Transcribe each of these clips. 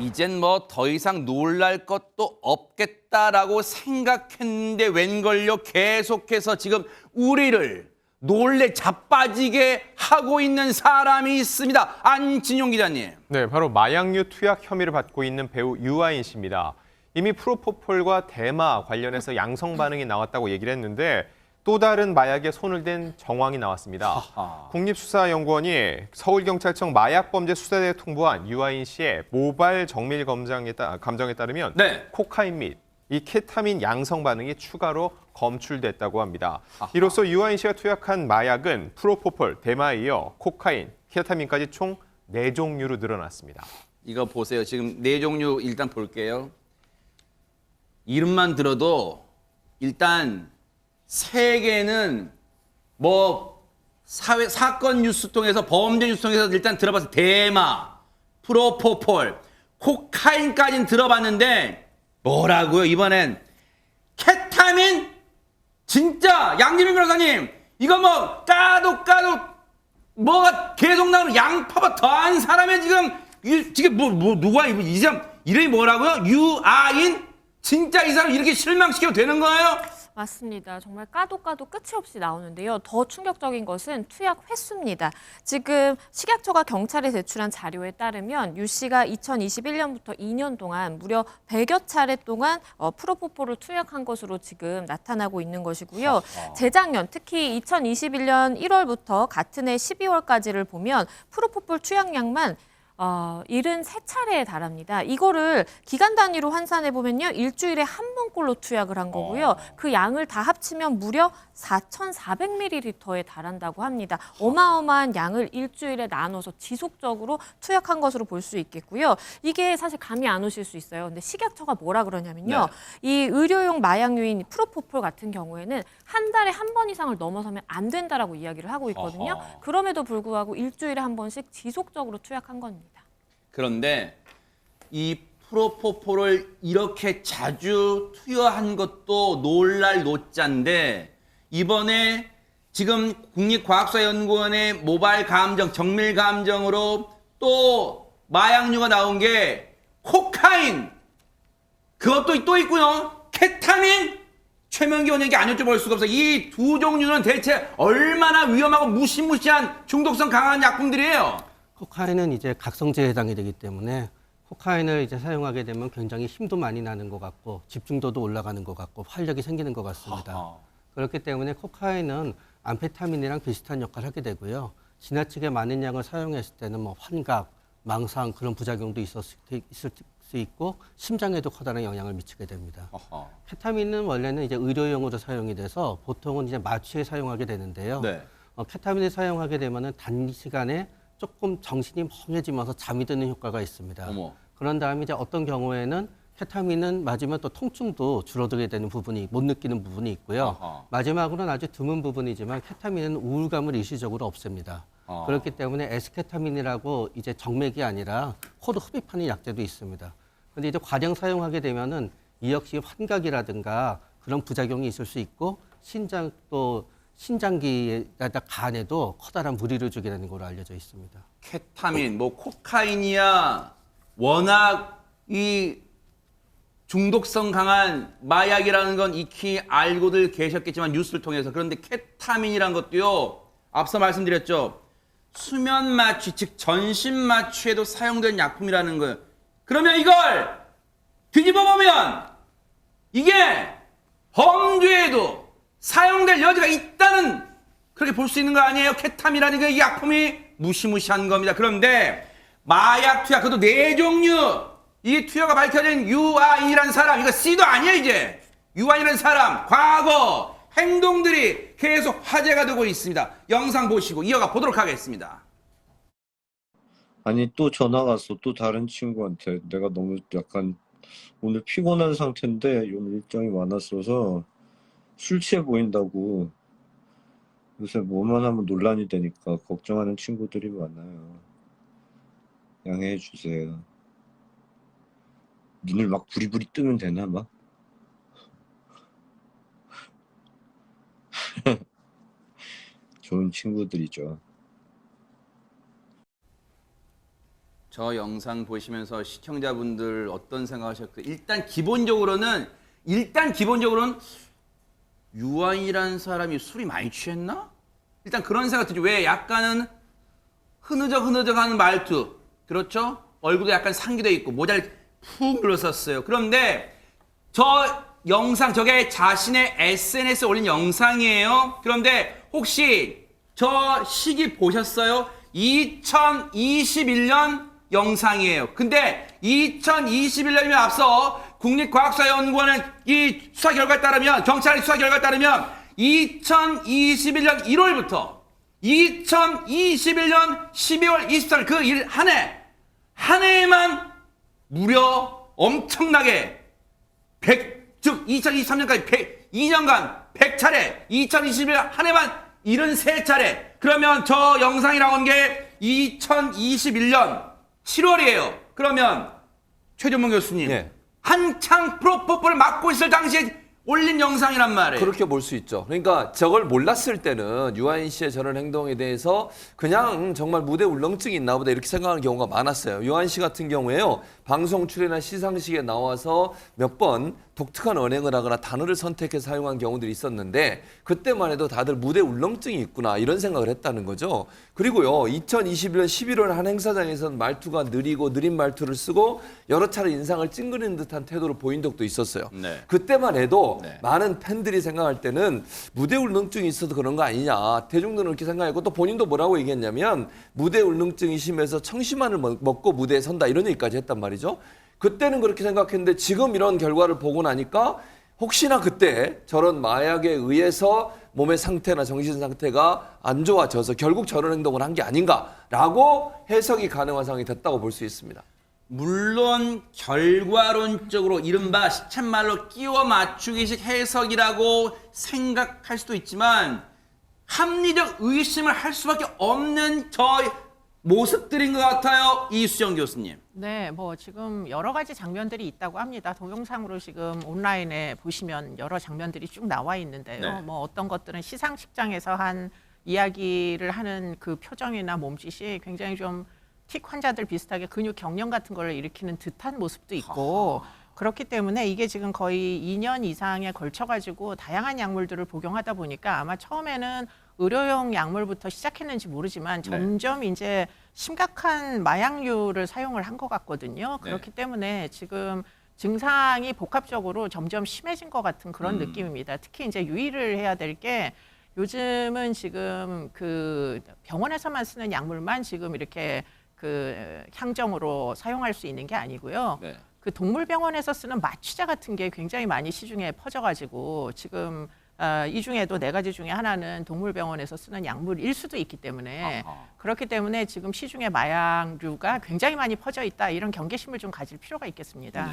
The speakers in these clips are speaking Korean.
이젠 뭐 더 이상 놀랄 것도 없겠다라고 생각했는데 웬걸요? 계속해서 지금 우리를 놀래 자빠지게 하고 있는 사람이 있습니다. 안진용 기자님. 네, 바로 마약류 투약 혐의를 받고 있는 배우 유아인 씨입니다. 이미 프로포폴과 대마 관련해서 양성 반응이 나왔다고 얘기를 했는데 또 다른 마약에 손을 댄 정황이 나왔습니다. 국립수사연구원이 서울경찰청 마약범죄수사대에 통보한 유아인 씨의 모발 정밀 감정에 따르면 네. 코카인 및 이 케타민 양성 반응이 추가로 검출됐다고 합니다. 이로써 유아인 씨가 투약한 마약은 프로포폴, 대마에 이어 코카인, 케타민까지 총 4종류로 늘어났습니다. 이거 보세요. 지금 4종류 일단 볼게요. 이름만 들어도 일단 세계는 뭐 사건 뉴스 통해서 범죄 뉴스 통해서 일단 들어봤어요. 대마, 프로포폴, 코카인까지는 들어봤는데 뭐라고요? 이번엔 케타민? 진짜 양지민 변호사님 이거 뭐 까도 뭐가 계속 나오는 양파가 더한 사람의 지금 누가 이 사람 이름이 뭐라고요? 유아인? 진짜 이 사람 이렇게 실망시켜도 되는 거예요? 맞습니다. 정말 까도 끝이 없이 나오는데요. 더 충격적인 것은 투약 횟수입니다. 지금 식약처가 경찰에 제출한 자료에 따르면 유 씨가 2021년부터 2년 동안 무려 100여 차례 동안 프로포폴을 투약한 것으로 지금 나타나고 있는 것이고요. 재작년 특히 2021년 1월부터 같은 해 12월까지를 보면 프로포폴 투약량만 73차례에 달합니다. 이거를 기간 단위로 환산해 보면요. 일주일에 한 번꼴로 투약을 한 거고요. 그 양을 다 합치면 무려 4,400ml에 달한다고 합니다. 어마어마한 양을 일주일에 나눠서 지속적으로 투약한 것으로 볼 수 있겠고요. 이게 사실 감이 안 오실 수 있어요. 근데 식약처가 뭐라 그러냐면요. 이 의료용 마약류인 프로포폴 같은 경우에는 한 달에 한 번 이상을 넘어서면 안 된다라고 이야기를 하고 있거든요. 그럼에도 불구하고 일주일에 한 번씩 지속적으로 투약한 겁니다. 그런데 이 프로포폴을 이렇게 자주 투여한 것도 놀랄 노짠데 이번에 지금 국립과학수사연구원의 모발 감정, 정밀 감정으로 또 마약류가 나온 게 코카인 그것도 또 있고요. 케타민 최명기 원장에게 안 여쭤볼 수가 없어요. 이 두 종류는 대체 얼마나 위험하고 무시무시한 중독성 강한 약품들이에요. 코카인은 이제 각성제에 해당이 되기 때문에 코카인을 이제 사용하게 되면 굉장히 힘도 많이 나는 것 같고 집중도도 올라가는 것 같고 활력이 생기는 것 같습니다. 그렇기 때문에 코카인은 암페타민이랑 비슷한 역할을 하게 되고요. 지나치게 많은 양을 사용했을 때는 뭐 환각, 망상 그런 부작용도 있을 수 있고 심장에도 커다란 영향을 미치게 됩니다. 케타민은 원래는 이제 의료용으로 사용이 돼서 보통은 이제 마취에 사용하게 되는데요. 네. 케타민을 사용하게 되면은 단시간에 조금 정신이 멍해지면서 잠이 드는 효과가 있습니다. 어머. 그런 다음에 이제 어떤 경우에는 케타민은 맞으면 또 통증도 줄어들게 되는 부분이 못 느끼는 부분이 있고요. 마지막으로는 아주 드문 부분이지만 케타민은 우울감을 일시적으로 없앱니다. 그렇기 때문에 에스케타민이라고 이제 정맥이 아니라 코로 흡입하는 약제도 있습니다. 그런데 이제 과량 사용하게 되면은 이 역시 환각이라든가 그런 부작용이 있을 수 있고 신장기에다 간에도 커다란 무리를 주게 되는 걸로 알려져 있습니다. 케타민, 뭐 코카인이야 워낙 이 중독성 강한 마약이라는 건 익히 알고들 계셨겠지만 뉴스를 통해서 그런데 케타민이란 것도요 앞서 말씀드렸죠 수면 마취 즉 전신 마취에도 사용된 약품이라는 거예요. 그러면 이걸 뒤집어 보면 이게 범죄에도 사용될 여지가 있다는 그렇게 볼 수 있는 거 아니에요? 케타민이라는 게 이 약품이 무시무시한 겁니다. 그런데 마약 투약 그것도 4종류 이 투여가 밝혀진 유아인이라는 사람 이거 C도 아니에요 이제 유아인이라는 사람 과거 행동들이 계속 화제가 되고 있습니다. 영상 보시고 이어가 보도록 하겠습니다. 아니 또 전화가 왔어. 또 다른 친구한테 내가 너무 약간 오늘 피곤한 상태인데 오늘 일정이 많았어서 술 취해 보인다고 요새 뭐만 하면 논란이 되니까 걱정하는 친구들이 많아요. 양해해 주세요. 눈을 막 부리부리 뜨면 되나 막? 좋은 친구들이죠. 저 영상 보시면서 시청자분들 어떤 생각하셨어요? 일단 기본적으로는 유아인이라는 사람이 술이 많이 취했나? 일단 그런 생각 들죠. 왜? 약간은 흐느적하는 말투. 그렇죠? 얼굴도 약간 상기돼 있고 모자를 푹 눌렀었어요. 그런데 저 영상, 저게 자신의 SNS에 올린 영상이에요. 그런데 혹시 저 시기 보셨어요? 2021년 영상이에요. 근데 2021년이면 앞서 국립과학수사연구원은 이 수사 결과에 따르면, 경찰의 수사 결과에 따르면 2021년 1월부터 2021년 12월 24일 그 일 한 해에만 무려 엄청나게 즉 2023년까지 2년간 100차례, 2021년 한 해만 73차례. 그러면 저 영상이 나온 게 2021년 7월이에요. 그러면 최전문 교수님, 예. 한창 프로포폴을 맡고 있을 당시에 올린 영상이란 말이에요. 그렇게 볼 수 있죠. 그러니까 저걸 몰랐을 때는 유아인 씨의 저런 행동에 대해서 그냥 정말 무대 울렁증이 있나 보다 이렇게 생각하는 경우가 많았어요. 유아인 씨 같은 경우에요. 방송 출연이나 시상식에 나와서 몇 번 독특한 언행을 하거나 단어를 선택해서 사용한 경우들이 있었는데 그때만 해도 다들 무대 울렁증이 있구나 이런 생각을 했다는 거죠. 그리고요. 2021년 11월 한 행사장에서는 말투가 느리고 느린 말투를 쓰고 여러 차례 인상을 찡그리는 듯한 태도를 보인 적도 있었어요. 네. 그때만 해도 네. 많은 팬들이 생각할 때는 무대 울렁증이 있어서 그런 거 아니냐. 대중들은 그렇게 생각했고 또 본인도 뭐라고 얘기했냐면 무대 울렁증이 심해서 청심환을 먹고 무대에 선다 이런 얘기까지 했단 말이죠. 그때는 그렇게 생각했는데 지금 이런 결과를 보고 나니까 혹시나 그때 저런 마약에 의해서 몸의 상태나 정신 상태가 안 좋아져서 결국 저런 행동을 한 게 아닌가라고 해석이 가능한 상황이 됐다고 볼 수 있습니다. 물론 결과론적으로 이른바 시쳇말로 끼워 맞추기식 해석이라고 생각할 수도 있지만 합리적 의심을 할 수밖에 없는 저 모습들인 것 같아요. 이수정 교수님. 네, 뭐 지금 여러 가지 장면들이 있다고 합니다. 동영상으로 지금 온라인에 보시면 여러 장면들이 쭉 나와 있는데요. 네. 뭐 어떤 것들은 시상식장에서 한 이야기를 하는 그 표정이나 몸짓이 굉장히 좀 틱 환자들 비슷하게 근육 경련 같은 걸 일으키는 듯한 모습도 있고 그렇기 때문에 이게 지금 거의 2년 이상에 걸쳐가지고 다양한 약물들을 복용하다 보니까 아마 처음에는 의료용 약물부터 시작했는지 모르지만 점점 이제 심각한 마약류를 사용을 한 것 같거든요. 그렇기 때문에 지금 증상이 복합적으로 점점 심해진 것 같은 그런 느낌입니다. 특히 이제 유의를 해야 될 게 요즘은 지금 그 병원에서만 쓰는 약물만 지금 이렇게 그 향정으로 사용할 수 있는 게 아니고요. 네. 그 동물병원에서 쓰는 마취자 같은 게 굉장히 많이 시중에 퍼져가지고 지금 이 중에도 4가지 중에 하나는 동물병원에서 쓰는 약물일 수도 있기 때문에 그렇기 때문에 지금 시중에 마약류가 굉장히 많이 퍼져 있다 이런 경계심을 좀 가질 필요가 있겠습니다.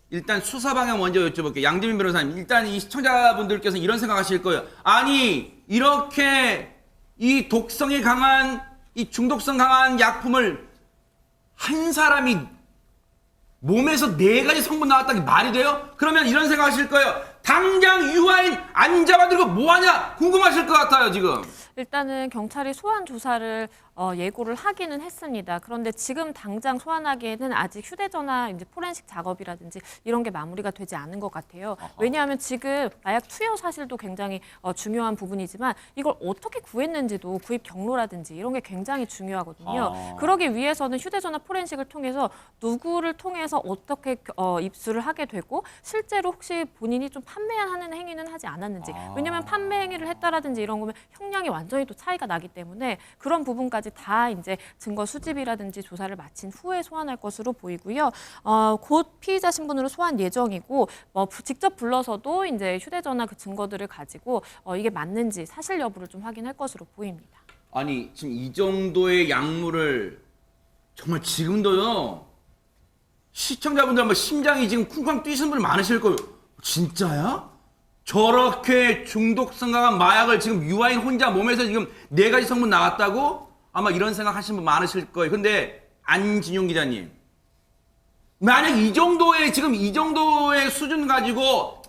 일단 수사 방향 먼저 여쭤볼게요. 양재민 변호사님. 일단 이 시청자분들께서 이런 생각하실 거예요. 아니 이렇게 이 독성이 강한 이 중독성 강한 약품을 한 사람이 몸에서 4가지 성분 나왔다는 게 말이 돼요? 그러면 이런 생각하실 거예요. 당장 유아인 안 잡아들고 뭐하냐 궁금하실 것 같아요 지금. 일단은 경찰이 소환 조사를 예고를 하기는 했습니다. 그런데 지금 당장 소환하기에는 아직 휴대전화 이제 포렌식 작업이라든지 이런 게 마무리가 되지 않은 것 같아요. 왜냐하면 지금 마약 투여 사실도 굉장히 중요한 부분이지만 이걸 어떻게 구했는지도 구입 경로라든지 이런 게 굉장히 중요하거든요. 그러기 위해서는 휴대전화 포렌식을 통해서 누구를 통해서 어떻게 입수를 하게 되고 실제로 혹시 본인이 좀 판매하는 행위는 하지 않았는지. 왜냐하면 판매 행위를 했다라든지 이런 거면 형량이 완전히 또 차이가 나기 때문에 그런 부분까지 다 이제 증거 수집이라든지 조사를 마친 후에 소환할 것으로 보이고요. 곧 피의자 신분으로 소환 예정이고 직접 불러서도 이제 휴대전화 그 증거들을 가지고 이게 맞는지 사실 여부를 좀 확인할 것으로 보입니다. 아니 지금 이 정도의 약물을 정말 지금도요 시청자분들 아마 심장이 지금 쿵쾅 뛰시는 분이 많으실 거예요. 진짜야? 저렇게 중독성 강한 마약을 지금 유아인 혼자 몸에서 지금 4가지 성분 나왔다고? 아마 이런 생각 하시는 분 많으실 거예요. 근데 안진용 기자님, 만약 이 정도의 수준 가지고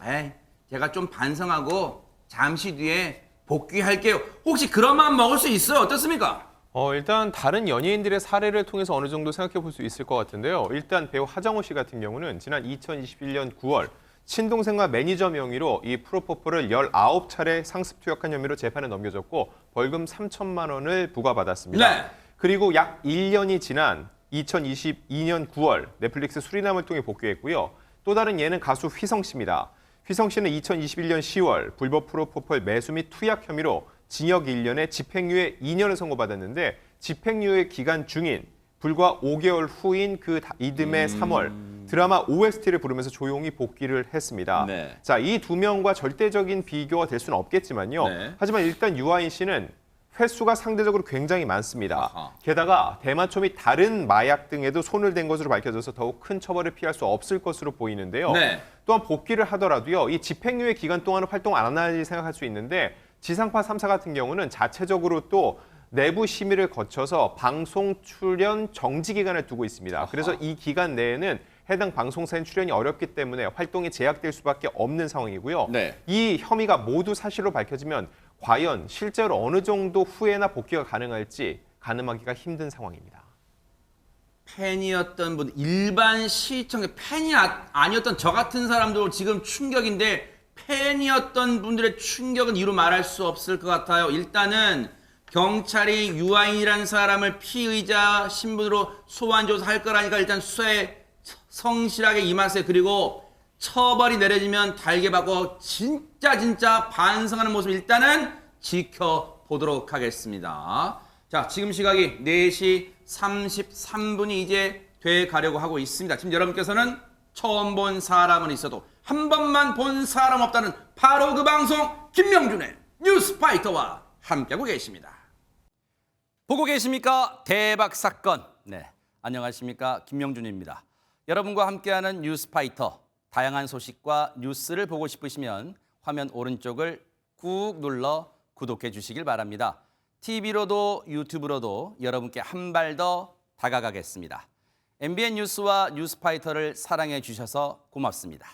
제가 좀 반성하고 잠시 뒤에 복귀할게요. 혹시 그런 마음 먹을 수 있어요? 어떻습니까? 일단 다른 연예인들의 사례를 통해서 어느 정도 생각해 볼 수 있을 것 같은데요. 일단 배우 하정우 씨 같은 경우는 지난 2021년 9월 친동생과 매니저 명의로 이 프로포폴을 19차례 상습 투약한 혐의로 재판에 넘겨졌고 벌금 3천만 원을 부과받았습니다. 네. 그리고 약 1년이 지난 2022년 9월 넷플릭스 수리남을 통해 복귀했고요. 또 다른 예는 가수 휘성 씨입니다. 휘성 씨는 2021년 10월 불법 프로포폴 매수 및 투약 혐의로 징역 1년에 집행유예 2년을 선고받았는데 집행유예 기간 중인 불과 5개월 후인 그 이듬해 3월 드라마 OST를 부르면서 조용히 복귀를 했습니다. 네. 자, 이 두 명과 절대적인 비교가 될 수는 없겠지만요. 네. 하지만 일단 유아인 씨는 횟수가 상대적으로 굉장히 많습니다. 아하. 게다가 대마초 및 다른 마약 등에도 손을 댄 것으로 밝혀져서 더욱 큰 처벌을 피할 수 없을 것으로 보이는데요. 네. 또한 복귀를 하더라도요. 이 집행유예 기간 동안은 활동 안 할지 생각할 수 있는데 지상파 3사 같은 경우는 자체적으로 또 내부 심의를 거쳐서 방송 출연 정지 기간을 두고 있습니다. 아하. 그래서 이 기간 내에는 해당 방송사인 출연이 어렵기 때문에 활동이 제약될 수밖에 없는 상황이고요. 네. 이 혐의가 모두 사실로 밝혀지면 과연 실제로 어느 정도 후회나 복귀가 가능할지 가늠하기가 힘든 상황입니다. 팬이었던 분, 일반 시청자, 팬이 아니었던 저 같은 사람도 지금 충격인데 팬이었던 분들의 충격은 이루 말할 수 없을 것 같아요. 일단은 경찰이 유아인이라는 사람을 피의자 신분으로 소환 조사할 거라니까 일단 수사에 성실하게 임하세요. 그리고 처벌이 내려지면 달게 받고 진짜 반성하는 모습 일단은 지켜보도록 하겠습니다. 자, 지금 시각이 4시 33분이 이제 돼 가려고 하고 있습니다. 지금 여러분께서는 처음 본 사람은 있어도 한 번만 본 사람 없다는 바로 그 방송 김명준의 뉴스파이터와 함께하고 계십니다. 보고 계십니까? 대박 사건. 네, 안녕하십니까? 김명준입니다. 여러분과 함께하는 뉴스파이터. 다양한 소식과 뉴스를 보고 싶으시면 화면 오른쪽을 꾹 눌러 구독해 주시길 바랍니다. TV로도 유튜브로도 여러분께 한 발 더 다가가겠습니다. MBN 뉴스와 뉴스파이터를 사랑해 주셔서 고맙습니다.